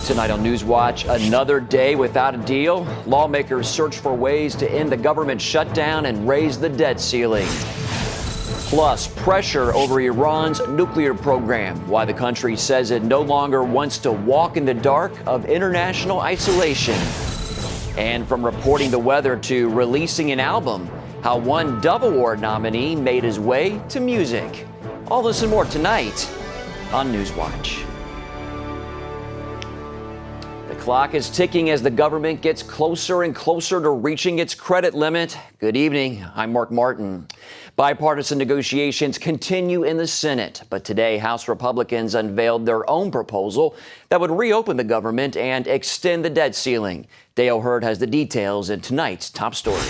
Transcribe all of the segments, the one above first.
Tonight on NewsWatch, another day without a deal. Lawmakers search for ways to end the government shutdown and raise the debt ceiling. Plus, pressure over Iran's nuclear program. Why the country says it no longer wants to walk in the dark of international isolation. And from reporting the weather to releasing an album, how one Dove Award nominee made his way to music. All this and more tonight on NewsWatch. The clock is ticking as the government gets closer and closer to reaching its credit limit. Good evening. I'm Mark Martin. Bipartisan negotiations continue in the Senate, but today House Republicans unveiled their own proposal that would reopen the government and extend the debt ceiling. Dale Hurd has the details in tonight's top story.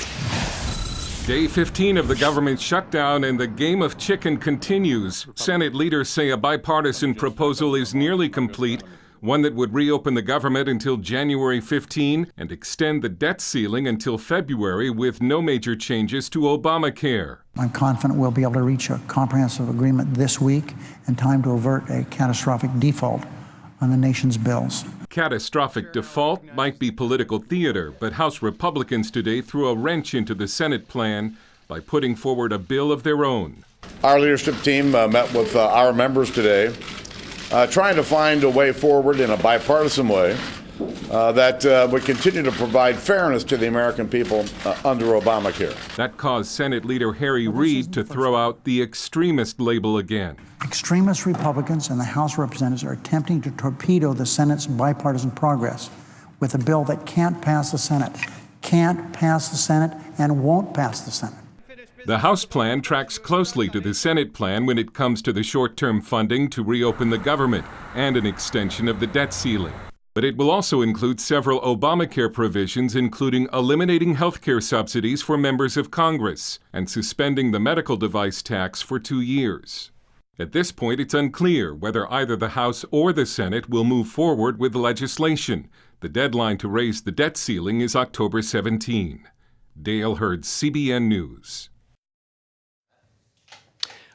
Day 15 of the government shutdown and the game of chicken continues. Senate leaders say a bipartisan proposal is nearly complete, one that would reopen the government until January 15 and extend the debt ceiling until February with no major changes to Obamacare. I'm confident we'll be able to reach a comprehensive agreement this week in time to avert a catastrophic default on the nation's bills. Catastrophic default might be political theater, but House Republicans today threw a wrench into the Senate plan by putting forward a bill of their own. Our leadership team met with our members today, trying to find a way forward in a bipartisan way that would continue to provide fairness to the American people under Obamacare. That caused Senate Leader Reid to throw out the extremist label again. Extremist Republicans in the House of Representatives are attempting to torpedo the Senate's bipartisan progress with a bill that can't pass the Senate, and won't pass the Senate. The House plan tracks closely to the Senate plan when it comes to the short-term funding to reopen the government and an extension of the debt ceiling. But it will also include several Obamacare provisions, including eliminating health care subsidies for members of Congress and suspending the medical device tax for 2 years. At this point, it's unclear whether either the House or the Senate will move forward with legislation. The deadline to raise the debt ceiling is October 17. Dale Hurd, CBN News.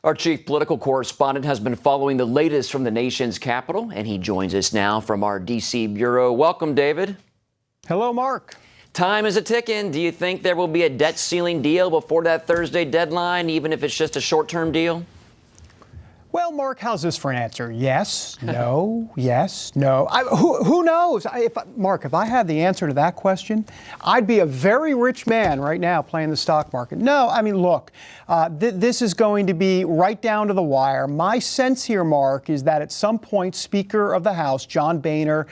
Our chief political correspondent has been following the latest from the nation's capital, and he joins us now from our D.C. bureau. Welcome, David. Hello, Mark. Time is a-ticking. Do you think there will be a debt ceiling deal before that Thursday deadline, even if it's just a short-term deal? Well, Mark, how's this for an answer? Yes, no, yes, no. Who knows? Mark, if I had the answer to that question, I'd be a very rich man right now playing the stock market. No, I mean, look, this is going to be right down to the wire. My sense here, Mark, is that at some point, Speaker of the House, John Boehner,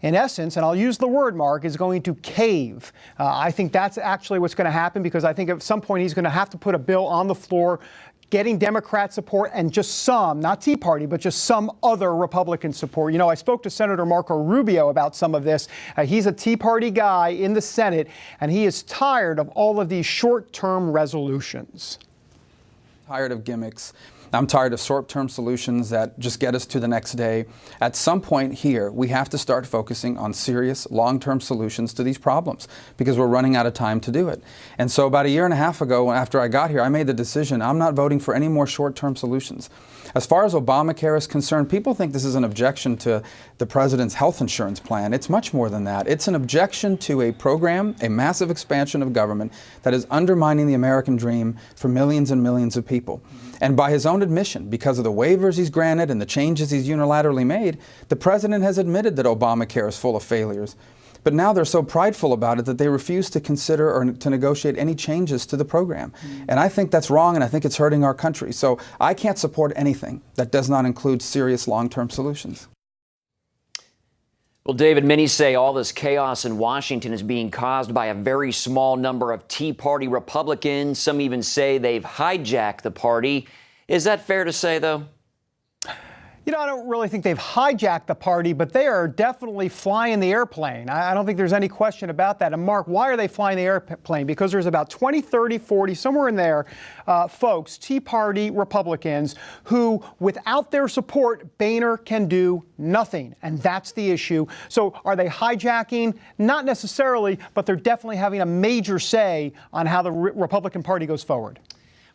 in essence, and I'll use the word, Mark, is going to cave. I think that's actually what's going to happen, because I think at some point he's going to have to put a bill on the floor getting Democrat support and just some, not Tea Party, but just some other Republican support. You know, I spoke to Senator Marco Rubio about some of this. He's a Tea Party guy in the Senate, and he is tired of all of these short-term resolutions. Tired of gimmicks. I'm tired of short-term solutions that just get us to the next day. At some point here, we have to start focusing on serious long-term solutions to these problems, because we're running out of time to do it. And so about a year and a half ago, after I got here, I made the decision I'm not voting for any more short-term solutions. As far as Obamacare is concerned, people think this is an objection to the president's health insurance plan. It's much more than that. It's an objection to a program, a massive expansion of government that is undermining the American dream for millions and millions of people. And by his own admission, because of the waivers he's granted and the changes he's unilaterally made, the president has admitted that Obamacare is full of failures. But now they're so prideful about it that they refuse to consider or to negotiate any changes to the program. And I think that's wrong, and I think it's hurting our country. So I can't support anything that does not include serious long-term solutions. Well, David, many say all this chaos in Washington is being caused by a very small number of Tea Party Republicans. Some even say they've hijacked the party. Is that fair to say, though? You know, I don't really think they've hijacked the party, but they are definitely flying the airplane. I don't think there's any question about that. And Mark, why are they flying the airplane? Because there's about 20, 30, 40, somewhere in there, folks, Tea Party Republicans, who, without their support, Boehner can do nothing. And that's the issue. So are they hijacking? Not necessarily, but they're definitely having a major say on how the Republican Party goes forward.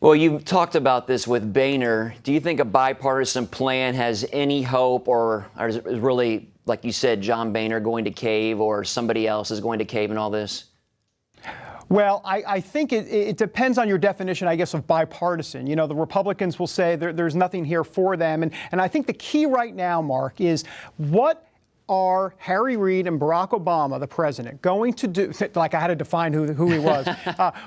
Well, you've talked about this with Boehner. Do you think a bipartisan plan has any hope, or is it really, like you said, John Boehner going to cave, or somebody else is going to cave in all this? Well, I think it depends on your definition, I guess, of bipartisan. You know, the Republicans will say there's nothing here for them. And I think the key right now, Mark, is what are Harry Reid and Barack Obama, the president, going to do? Like I had to define who he was.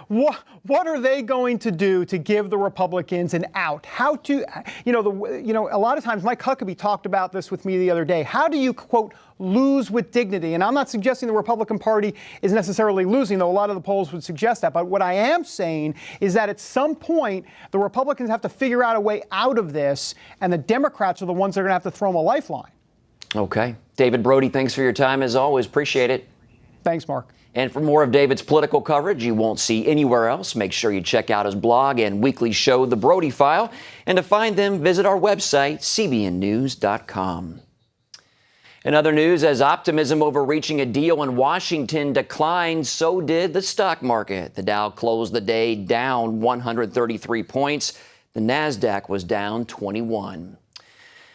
What are they going to do to give the Republicans an out? How to, a lot of times Mike Huckabee talked about this with me the other day. How do you, quote, lose with dignity? And I'm not suggesting the Republican Party is necessarily losing, though a lot of the polls would suggest that. But what I am saying is that at some point, the Republicans have to figure out a way out of this, and the Democrats are the ones that are going to have to throw them a lifeline. Okay. David Brody, thanks for your time as always. Appreciate it. Thanks, Mark. And for more of David's political coverage you won't see anywhere else, make sure you check out his blog and weekly show, The Brody File. And to find them, visit our website, cbnnews.com. In other news, as optimism over reaching a deal in Washington declined, so did the stock market. The Dow closed the day down 133 points. The Nasdaq was down 21.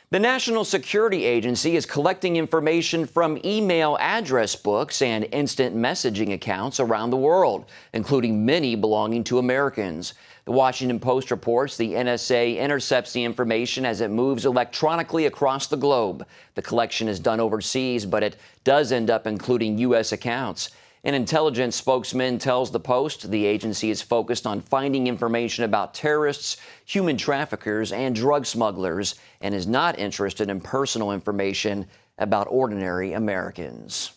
The National Security Agency is collecting information from email address books and instant messaging accounts around the world, including many belonging to Americans. The Washington Post reports the NSA intercepts the information as it moves electronically across the globe. The collection is done overseas, but it does end up including U.S. accounts. An intelligence spokesman tells the Post the agency is focused on finding information about terrorists, human traffickers, and drug smugglers, and is not interested in personal information about ordinary Americans.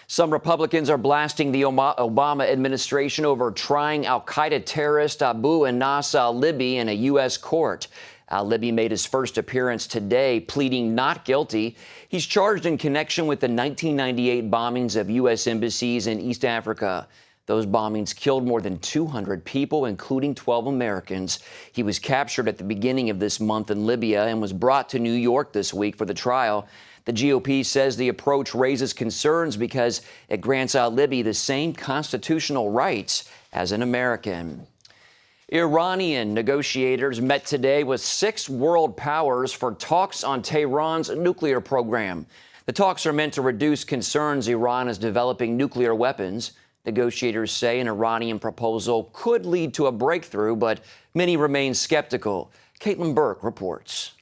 Some Republicans are blasting the Obama administration over trying al-Qaeda terrorist Abu Anas al-Libi in a U.S. court. Al-Libi made his first appearance today, pleading not guilty. He's charged in connection with the 1998 bombings of U.S. embassies in East Africa. Those bombings killed more than 200 people, including 12 Americans. He was captured at the beginning of this month in Libya and was brought to New York this week for the trial. The GOP says the approach raises concerns because it grants al-Libi the same constitutional rights as an American. Iranian negotiators met today with 6 world powers for talks on Tehran's nuclear program. The talks are meant to reduce concerns Iran is developing nuclear weapons. Negotiators say an Iranian proposal could lead to a breakthrough, but many remain skeptical. Caitlin Burke reports.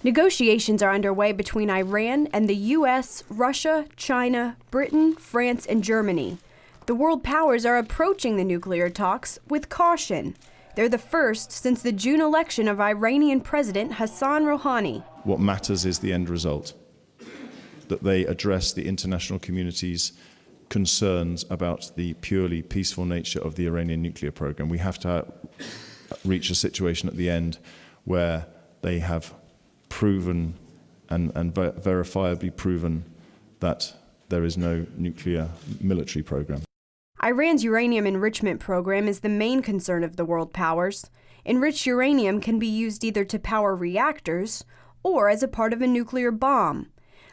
Negotiations are underway between Iran and the U.S., Russia, China, Britain, France, and Germany. The world powers are approaching the nuclear talks with caution. They're the first since the June election of Iranian President Hassan Rouhani. What matters is the end result, that they address the international community's concerns about the purely peaceful nature of the Iranian nuclear program. We have to reach a situation at the end where they have proven and verifiably proven that there is no nuclear military program. Iran's uranium enrichment program is the main concern of the world powers. Enriched uranium can be used either to power reactors or as a part of a nuclear bomb.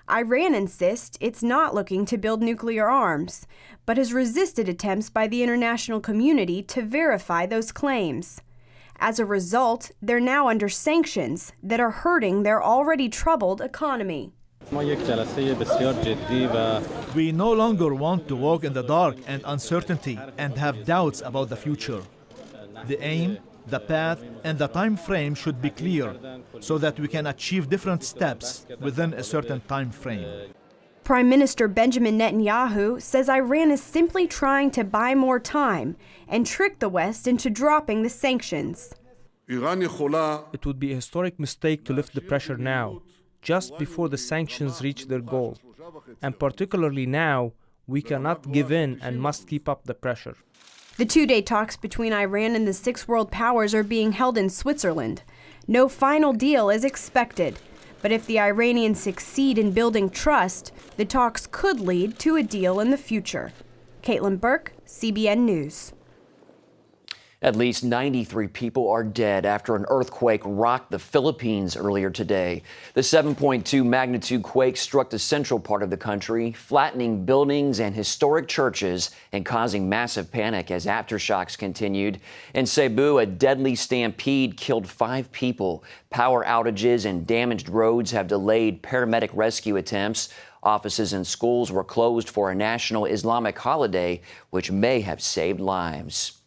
Iran insists it's not looking to build nuclear arms, but has resisted attempts by the international community to verify those claims. As a result, they're now under sanctions that are hurting their already troubled economy. We no longer want to walk in the dark and uncertainty and have doubts about the future. The aim, the path, and the time frame should be clear so that we can achieve different steps within a certain time frame. Prime Minister Benjamin Netanyahu says Iran is simply trying to buy more time and trick the West into dropping the sanctions. It would be a historic mistake to lift the pressure now, just before the sanctions reach their goal. And particularly now, we cannot give in and must keep up the pressure. The 2-day talks between Iran and the 6 world powers are being held in Switzerland. No final deal is expected. But if the Iranians succeed in building trust, the talks could lead to a deal in the future. Caitlin Burke, CBN News. At least 93 people are dead after an earthquake rocked the Philippines earlier today. The 7.2 magnitude quake struck the central part of the country, flattening buildings and historic churches and causing massive panic as aftershocks continued. In Cebu, a deadly stampede killed 5 people. Power outages and damaged roads have delayed paramedic rescue attempts. Offices and schools were closed for a national Islamic holiday, which may have saved lives.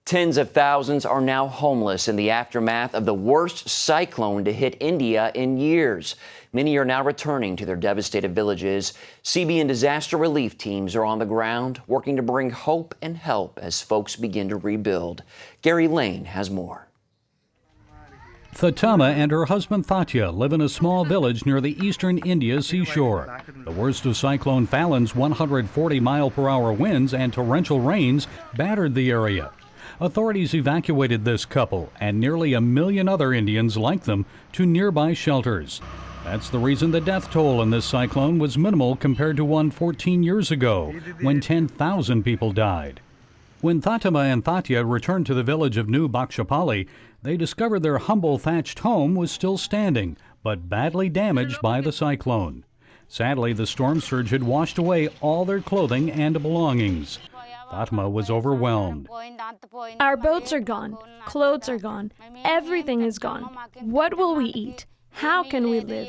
Tens of thousands are now homeless in the aftermath of the worst cyclone to hit India in years. Many are now returning to their devastated villages. CBN disaster relief teams are on the ground, working to bring hope and help as folks begin to rebuild. Gary Lane has more. Fatama and her husband Thatya live in a small village near the eastern India seashore. The worst of Cyclone Fallon's 140-mile-per-hour winds and torrential rains battered the area. Authorities evacuated this couple and nearly 1 million other Indians like them to nearby shelters. That's the reason the death toll in this cyclone was minimal compared to one 14 years ago, when 10,000 people died. When Fatama and Thatya returned to the village of New Bakshapali, they discovered their humble thatched home was still standing, but badly damaged by the cyclone. Sadly, the storm surge had washed away all their clothing and belongings. Fatma was overwhelmed. Our boats are gone, clothes are gone, everything is gone. What will we eat? How can we live?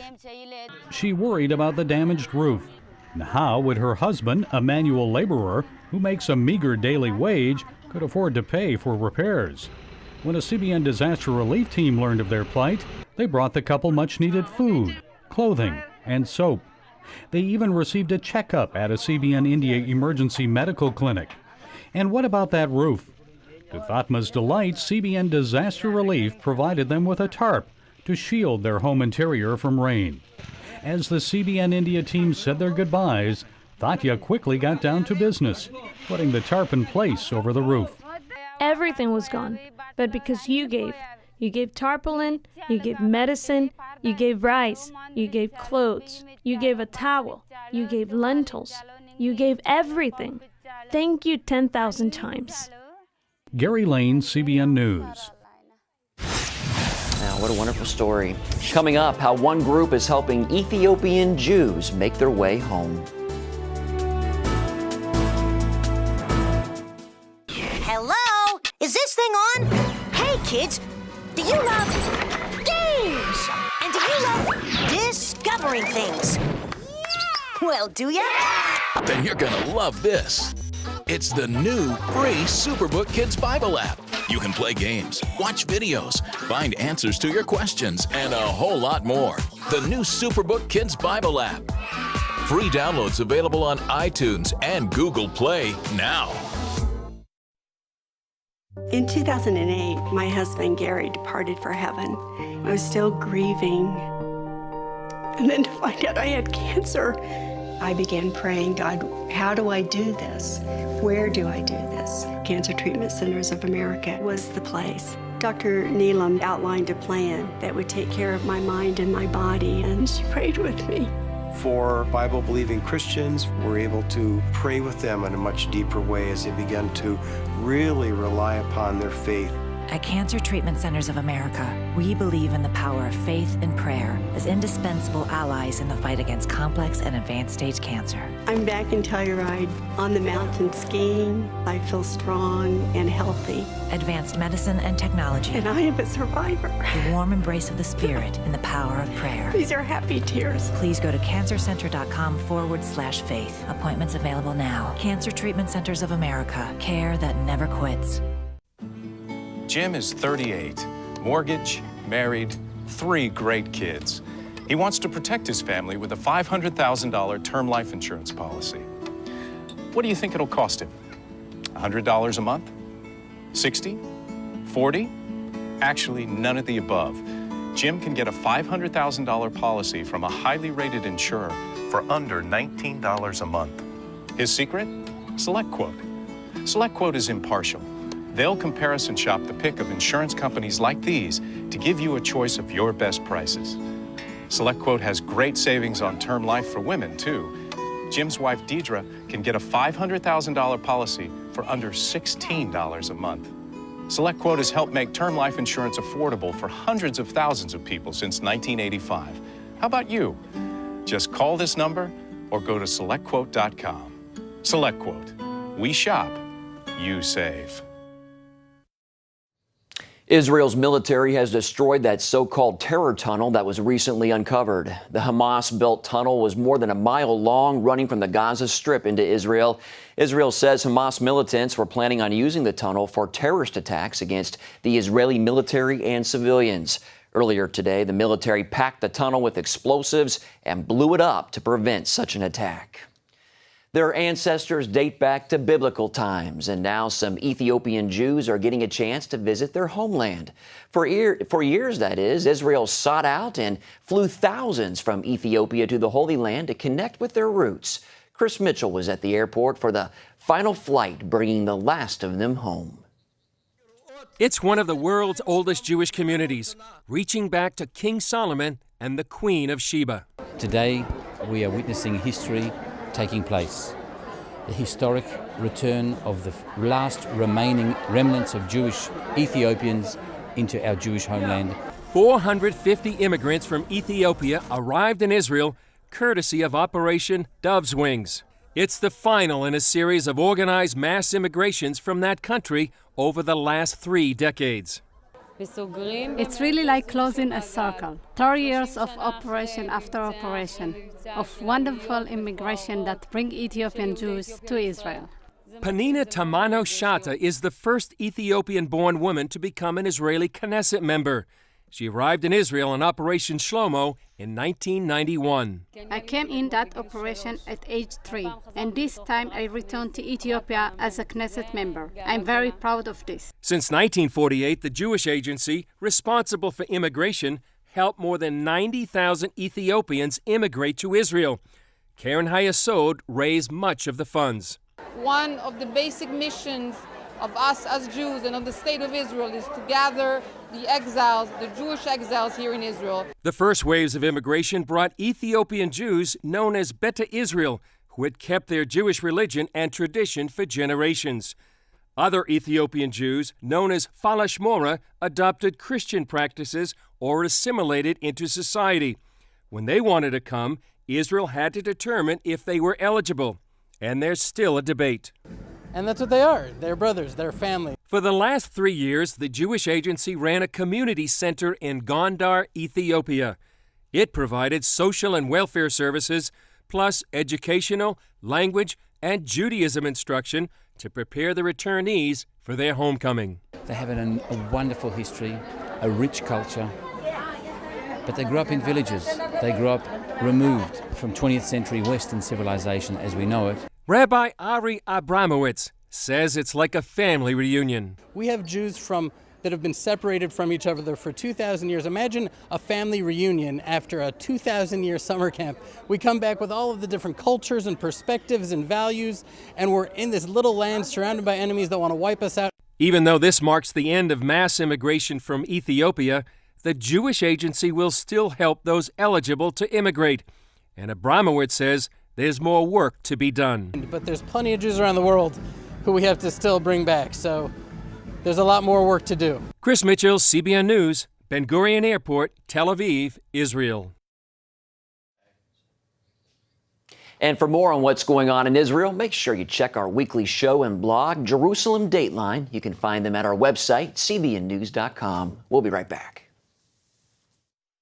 She worried about the damaged roof. And how would her husband, a manual laborer who makes a meager daily wage, could afford to pay for repairs? When a CBN disaster relief team learned of their plight, they brought the couple much-needed food, clothing, and soap. They even received a checkup at a CBN India emergency medical clinic. And what about that roof? To Fatma's delight, CBN Disaster Relief provided them with a tarp to shield their home interior from rain. As the CBN India team said their goodbyes, Thatya quickly got down to business, putting the tarp in place over the roof. Everything was gone, but because you gave tarpaulin, you gave medicine, you gave rice, you gave clothes, you gave a towel, you gave lentils, you gave everything. Thank you 10,000 times. Gary Lane, CBN News. Now, what a wonderful story. Coming up, how one group is helping Ethiopian Jews make their way home. Hello? Is this thing on? Hey, kids, do you love games? And do you love discovering things? Well, do ya? Then you're gonna love this. It's the new free Superbook Kids Bible app. You can play games, watch videos, find answers to your questions, and a whole lot more. The new Superbook Kids Bible app. Free downloads available on iTunes and Google Play now. In 2008, my husband Gary departed for heaven. I was still grieving. And then to find out I had cancer, I began praying, God, how do I do this? Where do I do this? Cancer Treatment Centers of America was the place. Dr. Neelam outlined a plan that would take care of my mind and my body, and she prayed with me. For Bible-believing Christians, we're able to pray with them in a much deeper way as they begin to really rely upon their faith. At Cancer Treatment Centers of America, we believe in the power of faith and prayer as indispensable allies in the fight against complex and advanced stage cancer. I'm back in Telluride on the mountain skiing. I feel strong and healthy. Advanced medicine and technology. And I am a survivor. The warm embrace of the Spirit and the power of prayer. These are happy tears. Please go to cancercenter.com/faith. Appointments available now. Cancer Treatment Centers of America. Care that never quits. Jim is 38, mortgage, married, 3 great kids. He wants to protect his family with a $500,000 term life insurance policy. What do you think it'll cost him? $100 a month? 60? 40? Actually, none of the above. Jim can get a $500,000 policy from a highly rated insurer for under $19 a month. His secret? SelectQuote. SelectQuote is impartial. They'll comparison and shop the pick of insurance companies like these to give you a choice of your best prices. SelectQuote has great savings on term life for women, too. Jim's wife, Deidre, can get a $500,000 policy for under $16 a month. SelectQuote has helped make term life insurance affordable for hundreds of thousands of people since 1985. How about you? Just call this number or go to SelectQuote.com. SelectQuote. We shop, you save. Israel's military has destroyed that so-called terror tunnel that was recently uncovered. The Hamas-built tunnel was more than a mile long, running from the Gaza Strip into Israel. Israel says Hamas militants were planning on using the tunnel for terrorist attacks against the Israeli military and civilians. Earlier today, the military packed the tunnel with explosives and blew it up to prevent such an attack. Their ancestors date back to biblical times, and now some Ethiopian Jews are getting a chance to visit their homeland. For years, that is, Israel sought out and flew thousands from Ethiopia to the Holy Land to connect with their roots. Chris Mitchell was at the airport for the final flight, bringing the last of them home. It's one of the world's oldest Jewish communities, reaching back to King Solomon and the Queen of Sheba. Today, we are witnessing history taking place. The historic return of the last remaining remnants of Jewish Ethiopians into our Jewish homeland. 450 immigrants from Ethiopia arrived in Israel courtesy of Operation Dove's Wings. It's the final in a series of organized mass immigrations from that country over the last 3 decades. It's really like closing a circle. 30 years of operation after operation, of wonderful immigration that bring Ethiopian Jews to Israel. Panina Tamano Shata is the first Ethiopian-born woman to become an Israeli Knesset member. She arrived in Israel on Operation Shlomo in 1991. I came in that operation at age 3, and this time I returned to Ethiopia as a Knesset member. I'm very proud of this. Since 1948, the Jewish agency responsible for immigration helped more than 90,000 Ethiopians immigrate to Israel. Karen Hayasod raised much of the funds. One of the basic missions of us as Jews and of the state of Israel is to gather the exiles, the Jewish exiles here in Israel. The first waves of immigration brought Ethiopian Jews known as Beta Israel, who had kept their Jewish religion and tradition for generations. Other Ethiopian Jews, known as Falash Mora, adopted Christian practices or assimilated into society. When they wanted to come, Israel had to determine if they were eligible. And there's still a debate. And that's what they are. They're brothers, they're family. For the last 3 years, the Jewish agency ran a community center in Gondar, Ethiopia. It provided social and welfare services, plus educational, language, and Judaism instruction to prepare the returnees for their homecoming. They have a wonderful history, a rich culture, but they grew up in villages. They grew up removed from 20th century Western civilization as we know it. Rabbi Ari Abramowitz says it's like a family reunion. We have Jews that have been separated from each other for 2,000 years. Imagine a family reunion after a 2,000-year summer camp. We come back with all of the different cultures and perspectives and values, and we're in this little land surrounded by enemies that want to wipe us out. Even though this marks the end of mass immigration from Ethiopia, the Jewish agency will still help those eligible to immigrate. And Abramowitz says there's more work to be done. But there's plenty of Jews around the world who we have to still bring back, so there's a lot more work to do. Chris Mitchell, CBN News, Ben Gurion Airport, Tel Aviv, Israel. And for more on what's going on in Israel, make sure you check our weekly show and blog, Jerusalem Dateline. You can find them at our website, cbnnews.com. We'll be right back.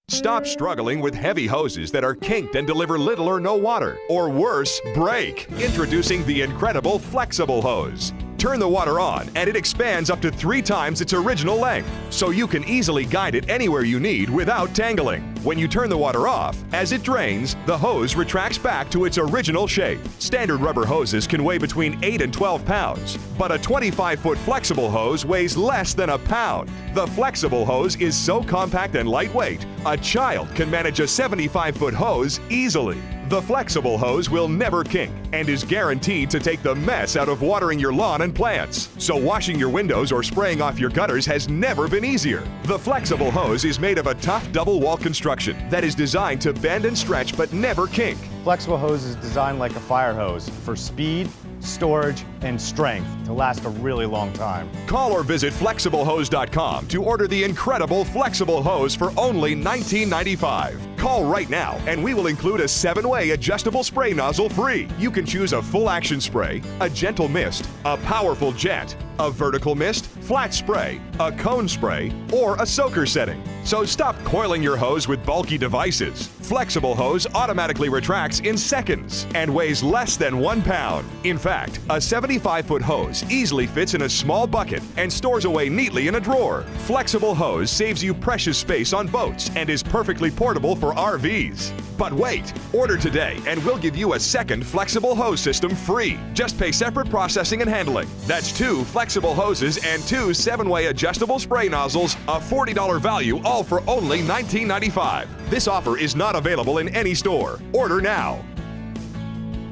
Stop struggling with heavy hoses that are kinked and deliver little or no water, or worse, break. Introducing the incredible flexible hose. Turn the water on and it expands up to 3 times its original length, so you can easily guide it anywhere you need without tangling. When you turn the water off, as it drains, the hose retracts back to its original shape. Standard rubber hoses can weigh between 8 and 12 pounds, but a 25-foot flexible hose weighs less than a pound. The flexible hose is so compact and lightweight, a child can manage a 75-foot hose easily. The flexible hose will never kink and is guaranteed to take the mess out of watering your lawn and plants. So washing your windows or spraying off your gutters has never been easier. The flexible hose is made of a tough double wall construction that is designed to bend and stretch but never kink. Flexible hose is designed like a fire hose for speed, storage, and strength to last a really long time. Call or visit FlexibleHose.com to order the incredible Flexible Hose for only $19.95. Call right now and we will include a 7-way adjustable spray nozzle free. You can choose a full action spray, a gentle mist, a powerful jet, a vertical mist, flat spray, a cone spray, or a soaker setting. So stop coiling your hose with bulky devices. Flexible Hose automatically retracts in seconds and weighs less than 1 pound. In fact, a 75-foot hose easily fits in a small bucket and stores away neatly in a drawer. Flexible Hose saves you precious space on boats and is perfectly portable for RVs. But wait, order today and we'll give you a second Flexible Hose system free. Just pay separate processing and handling. That's 2 flexible hoses and 2 7-way adjustable spray nozzles, a $40 value, all for only $19.95. This offer is not available in any store. Order now.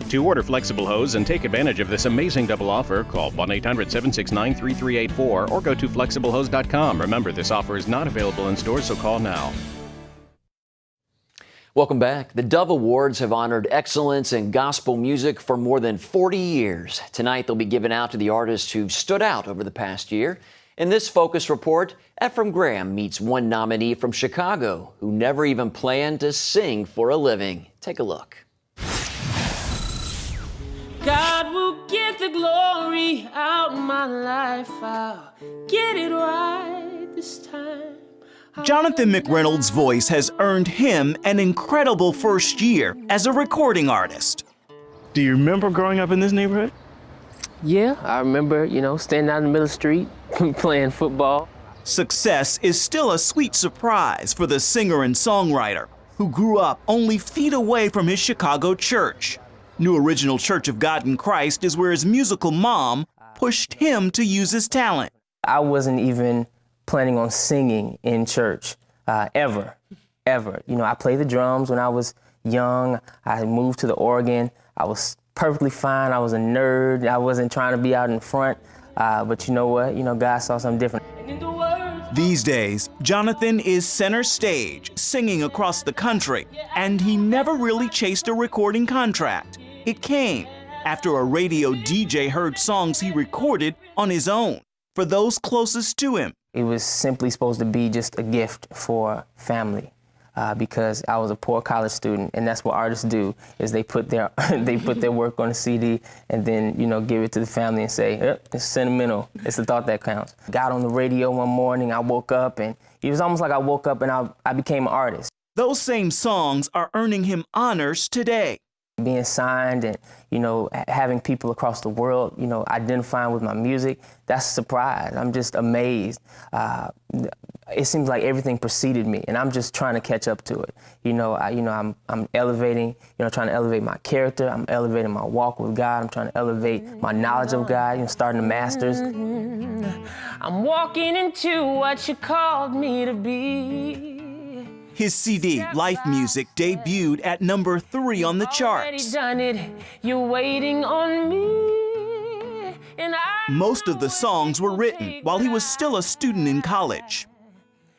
To order Flexible Hose and take advantage of this amazing double offer, call 1-800-769-3384 or go to flexiblehose.com. Remember, this offer is not available in stores, so call now. Welcome back. The Dove Awards have honored excellence in gospel music for more than 40 years. Tonight, they'll be given out to the artists who've stood out over the past year. In this Focus Report, Ephraim Graham meets one nominee from Chicago who never even planned to sing for a living. Take a look. God will get the glory out of my life. I'll get it right this time. Jonathan McReynolds' voice has earned him an incredible first year as a recording artist. Do you remember growing up in this neighborhood? Yeah, I remember, standing out in the middle of the street, playing football. Success is still a sweet surprise for the singer and songwriter who grew up only feet away from his Chicago church. New Original Church of God in Christ is where his musical mom pushed him to use his talent. I wasn't even planning on singing in church, ever. I played the drums when I was young. I moved to the organ. I was perfectly fine. I was a nerd. I wasn't trying to be out in front. But you know what? God saw something different. These days, Jonathan is center stage, singing across the country, and he never really chased a recording contract. It came after a radio DJ heard songs he recorded on his own for those closest to him. It was simply supposed to be just a gift for family. Because I was a poor college student, and that's what artists do, is they put their work on a CD and then, give it to the family and say, it's sentimental, it's the thought that counts. Got on the radio one morning, I woke up, and it was almost like I woke up and I became an artist. Those same songs are earning him honors today. Being signed and, having people across the world, identifying with my music, that's a surprise. I'm just amazed. It seems like everything preceded me, and I'm just trying to catch up to it. I'm elevating, trying to elevate my character. I'm elevating my walk with God. I'm trying to elevate my knowledge of God, starting the masters. I'm walking into what you called me to be. His CD, Life Music, debuted at number 3 on the charts. Done it. You're waiting on me. And most of the songs were written while he was still a student in college.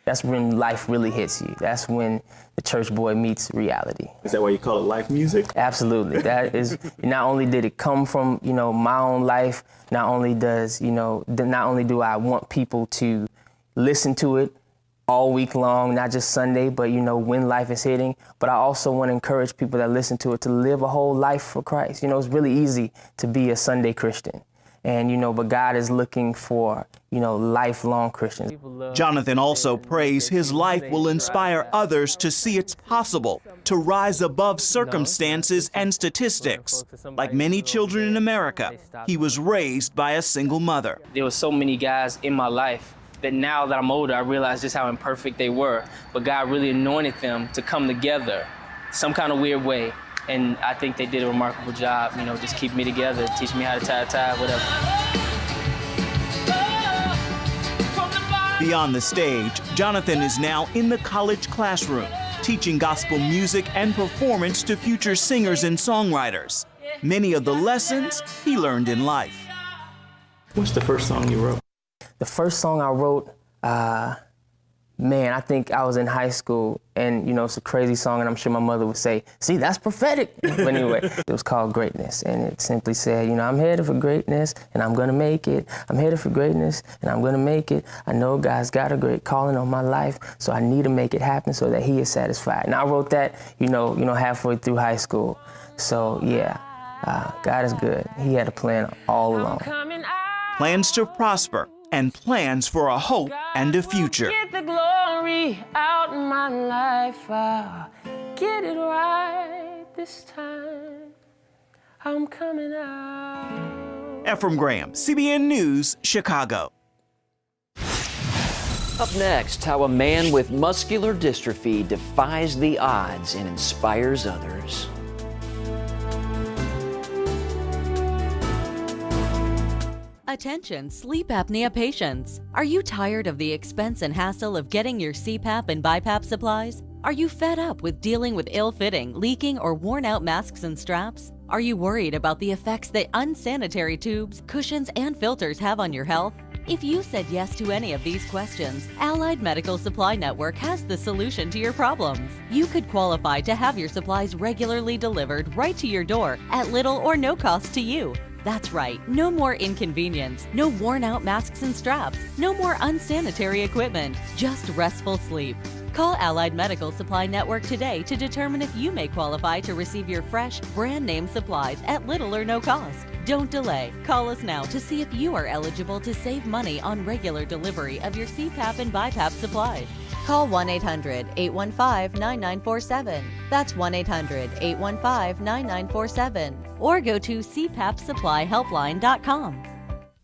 That's when life really hits you. That's when the church boy meets reality. Is that why you call it life music? Absolutely. That is, not only did it come from, my own life, not only do I want people to listen to it all week long, not just Sunday, but when life is hitting. But I also want to encourage people that listen to it to live a whole life for Christ. It's really easy to be a Sunday Christian. And, but God is looking for, lifelong Christians. Jonathan also prays his life will inspire others to see it's possible to rise above circumstances and statistics. Like many children in America, he was raised by a single mother. There were so many guys in my life that now that I'm older, I realize just how imperfect they were. But God really anointed them to come together some kind of weird way. And I think they did a remarkable job, just keep me together, teach me how to tie a tie, whatever. Beyond the stage, Jonathan is now in the college classroom, teaching gospel music and performance to future singers and songwriters. Many of the lessons he learned in life. What's the first song you wrote? The first song I wrote, Man, I think I was in high school, and you know, it's a crazy song, and I'm sure my mother would say, see, that's prophetic. But anyway, it was called Greatness, and it simply said, you know, I'm headed for greatness, and I'm gonna make it. I'm headed for greatness, and I'm gonna make it. I know God's got a great calling on my life, so I need to make it happen so that He is satisfied. And I wrote that, you know, halfway through high school. So yeah, God is good. He had a plan all along. Plans to prosper and plans for a hope and a future. Get the glory out in my life. I'll get it right this time. I'm coming out. Ephraim Graham, CBN News, Chicago. Up next, how a man with muscular dystrophy defies the odds and inspires others. Attention sleep apnea patients. Are you tired of the expense and hassle of getting your CPAP and BiPAP supplies? Are you fed up with dealing with ill-fitting, leaking, or worn-out masks and straps? Are you worried about the effects that unsanitary tubes, cushions, and filters have on your health? If you said yes to any of these questions, Allied Medical Supply Network has the solution to your problems. You could qualify to have your supplies regularly delivered right to your door at little or no cost to you. That's right, no more inconvenience, no worn-out masks and straps, no more unsanitary equipment, just restful sleep. Call Allied Medical Supply Network today to determine if you may qualify to receive your fresh, brand-name supplies at little or no cost. Don't delay. Call us now to see if you are eligible to save money on regular delivery of your CPAP and BiPAP supplies. Call 1-800-815-9947. That's 1-800-815-9947. Or go to cpapsupplyhelpline.com.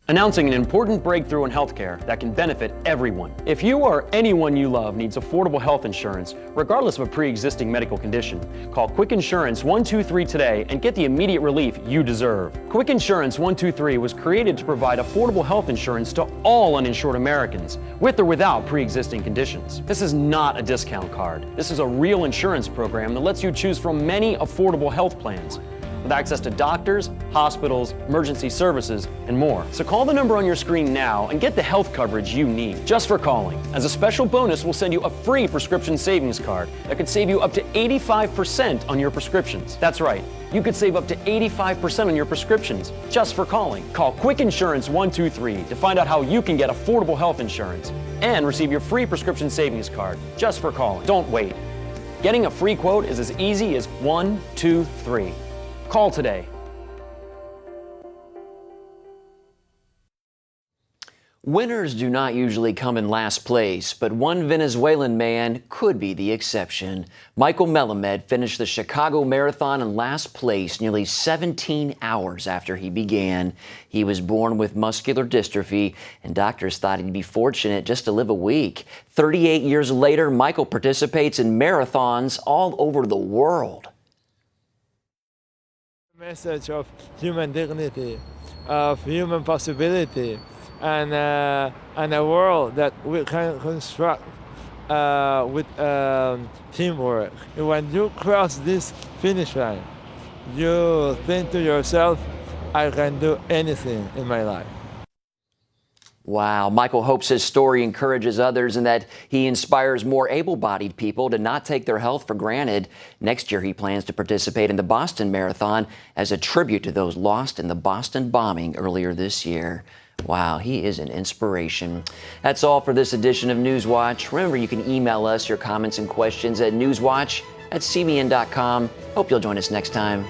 Announcing an important breakthrough in healthcare that can benefit everyone. If you or anyone you love needs affordable health insurance, regardless of a pre-existing medical condition, call Quick Insurance 123 today and get the immediate relief you deserve. Quick Insurance 123 was created to provide affordable health insurance to all uninsured Americans, with or without pre-existing conditions. This is not a discount card. This is a real insurance program that lets you choose from many affordable health plans, with access to doctors, hospitals, emergency services, and more. So call the number on your screen now and get the health coverage you need just for calling. As a special bonus, we'll send you a free prescription savings card that could save you up to 85% on your prescriptions. That's right, you could save up to 85% on your prescriptions just for calling. Call Quick Insurance 123 to find out how you can get affordable health insurance and receive your free prescription savings card just for calling. Don't wait. Getting a free quote is as easy as 1, 2, 3. Call today. Winners do not usually come in last place, but one Venezuelan man could be the exception. Michael Melamed finished the Chicago Marathon in last place nearly 17 hours after he began. He was born with muscular dystrophy, and doctors thought he'd be fortunate just to live a week. 38 years later, Michael participates in marathons all over the world. Message of human dignity, of human possibility, and a world that we can construct with teamwork. When you cross this finish line, you think to yourself, I can do anything in my life. Wow. Michael hopes his story encourages others and that he inspires more able-bodied people to not take their health for granted. Next year, he plans to participate in the Boston Marathon as a tribute to those lost in the Boston bombing earlier this year. Wow, he is an inspiration. That's all for this edition of NewsWatch. Remember, you can email us your comments and questions at newswatch@cbn.com. Hope you'll join us next time.